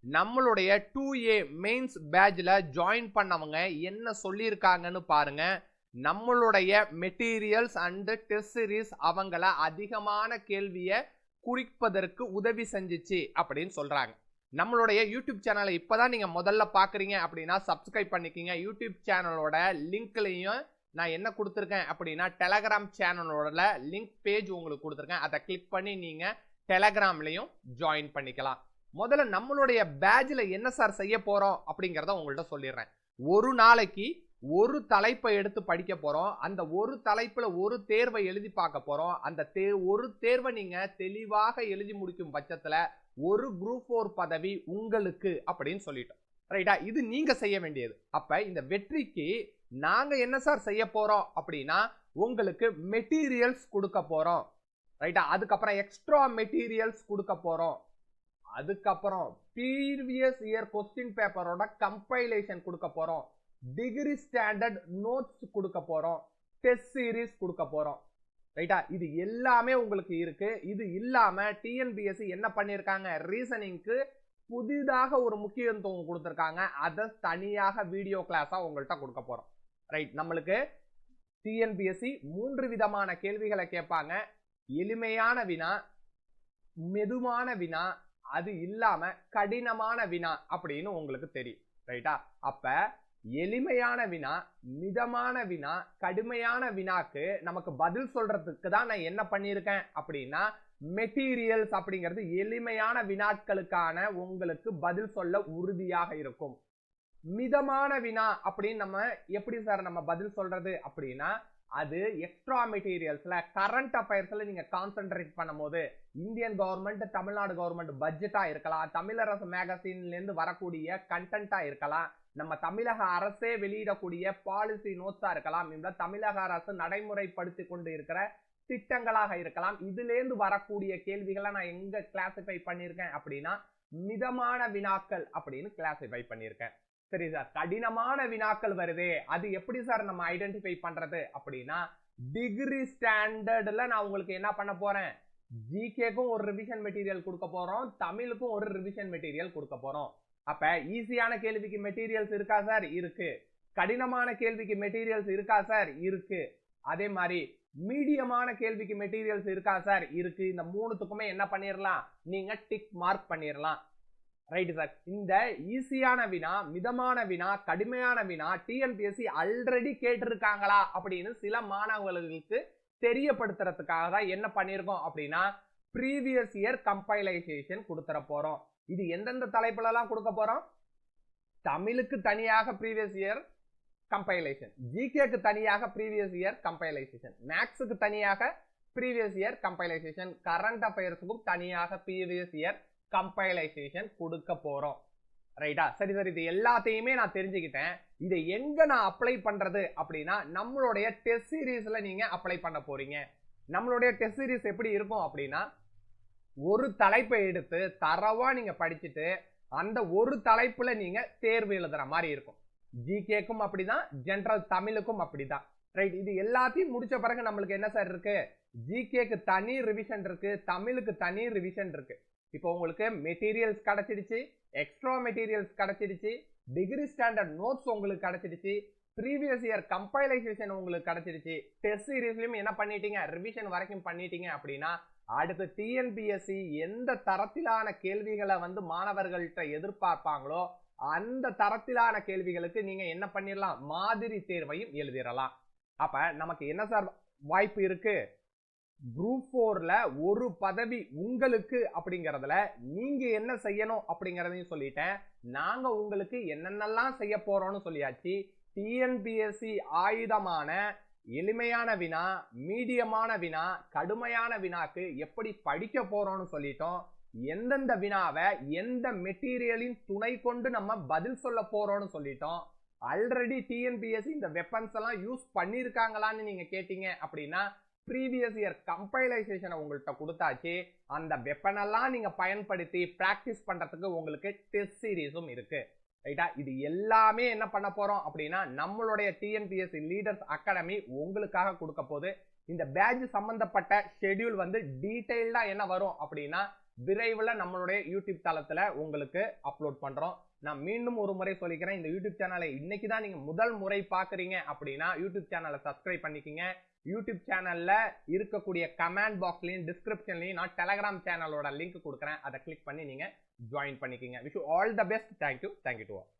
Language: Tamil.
நம்மளுடைய 2A மெயின்ஸ் பேட்ச்ல ஜாயின் பண்ணவங்க என்ன சொல்லியிருக்காங்கன்னு பாருங்க. நம்மளுடைய மெட்டீரியல்ஸ் அண்ட் டெஸ்ட் சீரிஸ் அவங்கள அதிகமான கேள்வியை குறிப்பதற்கு உதவி செஞ்சிச்சு அப்படின்னு சொல்றாங்க. நம்மளுடைய யூடியூப் சேனலை இப்பதான் நீங்க முதல்ல பாக்குறீங்க அப்படின்னா சப்ஸ்கிரைப் பண்ணிக்கங்க. யூடியூப் சேனலோட லிங்க்லையும் நான் என்ன கொடுத்துருக்கேன் அப்படின்னா டெலகிராம் சேனலோட லிங்க் பேஜ் உங்களுக்கு கொடுத்துருக்கேன். அதை கிளிக் பண்ணி நீங்க டெலகிராம்லையும் ஜாயின் பண்ணிக்கலாம். முதல்ல நம்மளுடைய பேட்ச்ல என்ன சார் செய்ய போறோம் அப்படிங்கறத உங்கள்ட்ட சொல்லிடுறேன். ஒரு நாளைக்கு ஒரு தலைப்பை எடுத்து படிக்க போறோம். அந்த ஒரு தலைப்புல ஒரு தேர்வை எழுதி பார்க்க போறோம். அந்த ஒரு தேர்வை நீங்க தெளிவாக எழுதி முடிக்கும் பட்சத்துல ஒரு குரூப் 4 பதவி உங்களுக்கு அப்படின்னு சொல்லிட்டோம். ரைட்டா? இது நீங்க செய்ய வேண்டியது. அப்ப இந்த வெற்றிக்கு நாங்க என்ன சார் செய்ய போறோம் அப்படின்னா உங்களுக்கு மெட்டீரியல்ஸ் கொடுக்க போறோம். ரைட்டா? அதுக்கப்புறம் எக்ஸ்ட்ரா மெட்டீரியல்ஸ் கொடுக்க போறோம். அதுக்கப்புறம் ப்ரீவியஸ் இயர் கொஸ்டின் பேப்பரோட கம்பைலேஷன் கொடுக்க போறோம். டிகிரி ஸ்டாண்டர்ட் நோட்ஸ் கொடுக்க போறோம். டெஸ்ட் சீரிஸ் கொடுக்க போறோம். ரைட்டா? இது எல்லாமே உங்களுக்கு இருக்கு. இது இல்லாம டிஎன்பிஎஸ்சி என்ன பண்ணிருக்காங்க, ரீசனிங்க்கு புதிதாக ஒரு முக்கியத்துவம் கொடுத்திருக்காங்க. அதை தனியாக வீடியோ கிளாஸா உங்கள்கிட்ட கொடுக்க போறோம். ரைட்? நம்மளுக்கு டிஎன்பிஎஸ்சி 3 விதமான கேள்விகளை கேட்பாங்க. எளிமையான வினா, மெதுவான வினா, அது இல்லாம கடினமான வினா அப்படின்னு உங்களுக்கு தெரியும். ரைட்டா? அப்ப எளிமையான வினா, மிதமான வினா, கடுமையான வினாக்கு நமக்கு பதில் சொல்றதுக்கு தான் நான் என்ன பண்ணியிருக்கேன் அப்படின்னா மெட்டீரியல்ஸ் அப்படிங்கிறது எளிமையான வினாக்களுக்கான உங்களுக்கு பதில் சொல்ல உறுதியாக இருக்கும். மிதமான வினா அப்படின்னு நம்ம எப்படி சார் நம்ம பதில் சொல்றது அப்படின்னா அது எக்ஸ்ட்ரா மெட்டீரியல்ஸ்ல கரண்ட் அஃபேர்ஸ்ல நீங்க கான்சென்ட்ரேட் பண்ணும்போது இந்தியன் கவர்மெண்ட், தமிழ்நாடு கவர்மெண்ட் பட்ஜெட்டா இருக்கலாம், தமிழரசு மேகசின்ல இருந்து வரக்கூடிய கண்டென்ட்டா இருக்கலாம், நம்ம தமிழக அரசே வெளியிடக்கூடிய பாலிசி நோட்ஸா இருக்கலாம், இந்த தமிழக அரசு நடைமுறைப்படுத்தி கொண்டு இருக்கிற திட்டங்களாக இருக்கலாம். இதுல இருந்து வரக்கூடிய கேள்விகளை நான் எங்க கிளாசிஃபை பண்ணிருக்கேன் அப்படின்னா மிதமான வினாக்கள் அப்படின்னு கிளாசிஃபை பண்ணிருக்கேன். சரி சார், கடினமான வினாக்கள் வருதே அது எப்படி சார் நம்ம ஐடென்டிஃபை பண்றது அப்படின்னா டிகிரி ஸ்டாண்டர்ட்ல நான் உங்களுக்கு என்ன பண்ண போறேன், ஜிகேக்கும் ஒரு ரிவிஷன் மெட்டீரியல் கொடுக்க போறோம், தமிழுக்கும் ஒரு ரிவிஷன் மெட்டீரியல் கொடுக்க போறோம். அப்ப ஈஸியான கேள்விக்கு மெட்டீரியல்ஸ் இருக்கா சார்? இருக்கு. கடினமான கேள்விக்கு மெட்டீரியல்ஸ் இருக்கா சார்? இருக்கு. அதே மாதிரி மீடியமான கேள்விக்கு மெட்டீரியல்ஸ் இருக்கா சார்? இருக்கு. இந்த மூணுத்துக்குமே என்ன பண்ணிரலாம், நீங்க டிக் மார்க் பண்ணிரலாம். Right sir? இந்த ஈஸியான வினா, மிதமான வினா, கடுமையான வினா டிஎன்பிஎஸ்சி ஆல்ரெடி கேட்டிருக்காங்களா அப்படின்னு சில மாணவர்களுக்கு தெரியப்படுத்துறதுக்காக தான் என்ன பண்ணிருக்கோம் அப்படின்னா ப்ரீவியஸ் இயர் கம்பைலைசேஷன் கொடுத்துற போறோம். இது எந்தெந்த தலைப்புல எல்லாம் கொடுக்க போறோம்? தமிழுக்கு தனியாக ப்ரீவியஸ் இயர் கம்பைலேஷன், ஜிகேக்கு தனியாக ப்ரீவியஸ் இயர் கம்பைலைசேஷன், மேக்ஸுக்கு தனியாக ப்ரீவியஸ் இயர் கம்பைலைசேஷன், கரண்ட் அஃபேர்ஸுக்கும் தனியாக ப்ரீவியஸ் இயர் கம்பைலைசேஷன் கொடுக்க போறோம். ரைட்டா? சரி சார், இது எல்லாத்தையுமே நான் தெரிஞ்சுக்கிட்டேன். இதை எங்க நான் அப்ளை பண்றது அப்படின்னா நம்மளுடைய டெஸ்ட் சீரிஸ்ல நீங்க அப்ளை பண்ண போறீங்க. நம்மளுடைய டெஸ்ட் சீரிஸ் எப்படி இருக்கும் அப்படின்னா ஒரு தலைப்பை எடுத்து தரவா நீங்க படிச்சுட்டு அந்த ஒரு தலைப்புல நீங்க தேர்வு எழுதுற மாதிரி இருக்கும். ஜிகேக்கும் அப்படிதான், ஜெனரல் தமிழுக்கும் அப்படிதான். ரைட்? இது எல்லாத்தையும் முடிச்ச பிறகு நம்மளுக்கு என்ன சார் இருக்கு, ஜிகேக்கு தனி ரிவிஷன் இருக்கு, தமிழுக்கு தனி ரிவிஷன் இருக்கு. இப்போ உங்களுக்கு மெட்டீரியல்ஸ் கிடைச்சிடுச்சு, எக்ஸ்ட்ரா மெட்டீரியல்ஸ் கிடைச்சிடுச்சு, டிகிரி ஸ்டாண்டர்ட் நோட்ஸ் உங்களுக்கு கிடைச்சிடுச்சு, ப்ரீவியஸ் இயர் கம்பைலைசேஷன் உங்களுக்கு கிடைச்சிடுச்சு, டெஸ்ட் சீரிஸ்லயும் என்ன பண்ணிட்டீங்க, ரிவிஷன் வரைக்கும் பண்ணிட்டீங்க அப்படின்னா அடுத்து டிஎன்பிஎஸ்சி எந்த தரத்திலான கேள்விகளை மாணவர்கள்ட்ட எதிர்பார்ப்பாங்களோ அந்த தரத்திலான கேள்விகளுக்கு நீங்க என்ன பண்ணிடலாம், மாதிரி தேர்வையும் எழுதிடலாம். அப்ப நமக்கு என்ன சார் வாய்ப்பு இருக்கு, குரூப் 4ல ஒரு பதவி உங்களுக்கு அப்படிங்கறதுல நீங்க என்ன செய்யணும் அப்படிங்கறதையும் சொல்லிட்டேன். நாங்க உங்களுக்கு என்னென்னலாம் செய்ய போறோம்னு சொல்லியாச்சு. டிஎன்பிஎஸ்சி ஆயுதமான எளிமையான வினா, மீடியமான வினா, கடுமையான வினாக்கு எப்படி படிக்க போறோம்னு சொல்லிட்டோம். எந்தெந்த வினாவை எந்த மெட்டீரியலின் துணை கொண்டு நம்ம பதில் சொல்ல போறோம்னு சொல்லிட்டோம். ஆல்ரெடி டிஎன்பிஎஸ்சி இந்த வெப்பன்ஸ் எல்லாம் யூஸ் பண்ணிருக்காங்களான்னு நீங்க கேட்டீங்க அப்படின்னா ப்ரீவியஸ் இயர் கம்பைலைசேஷனை உங்கள்கிட்ட கொடுத்தாச்சு. அந்த வெப்பன் எல்லாம் நீங்க பயன்படுத்தி பிராக்டிஸ் பண்றதுக்கு உங்களுக்கு டெஸ்ட் சீரிஸும் இருக்கு. ரைட்டா? இது எல்லாமே என்ன பண்ண போறோம் அப்படின்னா நம்மளுடைய டிஎன்பிஎஸ்சி லீடர்ஸ் அகாடமி உங்களுக்காக கொடுக்க போகுது. இந்த பேட்ச் சம்பந்தப்பட்ட ஷெட்யூல் டீடைல்டா என்ன வரும் அப்படின்னா விரைவில் நம்மளுடைய யூடியூப் தளத்துல உங்களுக்கு அப்லோட் பண்றோம். நான் மீண்டும் ஒரு முறை சொல்லிக்கிறேன், இந்த யூடியூப் சேனலை இன்னைக்கு தான் நீங்க முதல் முறை பாக்குறீங்க அப்படின்னா யூடியூப் சேனலை சப்ஸ்கிரைப் பண்ணிக்கங்க. யூடியூப் சேனல்ல இருக்கக்கூடிய கமெண்ட் பாக்ஸ்லயும் டிஸ்கிரிப்ஷன்லயும் நான் டெலகிராம் சேனலோட லிங்க் கொடுக்குறேன், அதை கிளிக் பண்ணி நீங்க ஜாயின் பண்ணிக்கங்க. Wish you all the best. Thank you to all.